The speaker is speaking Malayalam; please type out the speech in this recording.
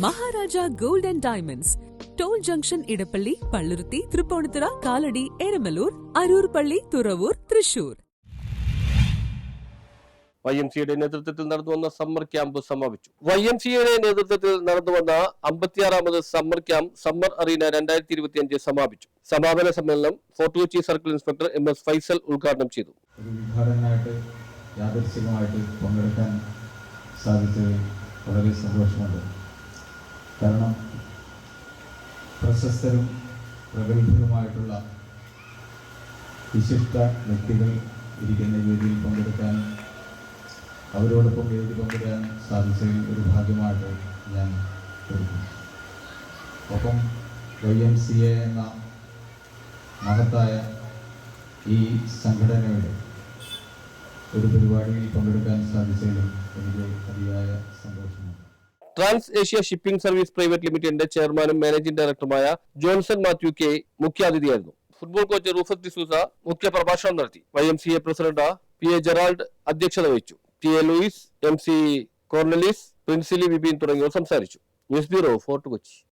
Maharaja gold and diamonds, toll junction, Edappally, Palluruthy, Tripunithura, Kalady, Eramalloor, Aroor പള്ളി, തുറവൂർ, തൃശൂർ. YMCA നേതൃത്വത്തിൽ നടന്നുവന്ന സമ്മർ ക്യാമ്പ് സമാപിച്ചു. YMCA നേതൃത്വത്തിൽ നടന്നുവന്ന 56ാമത് സമ്മർ ക്യാമ്പ് സമ്മർ അറീന 2025 സമാപിച്ചു. സമാപന സമ്മേളനം fort Kochi circle inspector MS Faisal ഉദ്ഘാടനം ചെയ്തു. യാദൃശ്ചികമായിട്ട് പങ്കെടുക്കാൻ സാധിച്ചതിൽ വളരെ സന്തോഷമുണ്ട്. കാരണം പ്രശസ്തരും പ്രഗത്ഭരുമായിട്ടുള്ള വിശിഷ്ട വ്യക്തികൾ ഇരിക്കുന്ന വേദിയിൽ പങ്കെടുക്കാനും അവരോടൊപ്പം വേദി പങ്കിടാൻ സാധിച്ചതിൽ ഒരു ഭാഗ്യമായിട്ട് ഞാൻ കരുതുന്നു. ഒപ്പം YMCA എന്ന മഹത്തായ ഈ സംഘടനയുടെ ഒരു പരിപാടിയിൽ പങ്കെടുക്കാൻ സാധിച്ചതിലും എനിക്ക് അതിയായ സന്തോഷമുണ്ട്. Trans Asia Shipping Service Private ലിമിറ്റഡിന്റെ ചെയർമാനും മാനേജിംഗ് ഡയറക്ടറുമായ ജോൺസൺ മാത്യു കെ മുഖ്യാതിഥിയായിരുന്നു. ഫുട്ബോൾ കോച്ച് റൂഫസ് ഡിസൂസ മുഖ്യ പ്രഭാഷണം നടത്തി. YMCA പ്രസിഡന്റ് PA ജെറാൾഡ് അധ്യക്ഷത വഹിച്ചു. TA Louis, MC Cornelius, Princily Vipin തുടങ്ങിയവർ സംസാരിച്ചു. News bureau, Fort Kochi.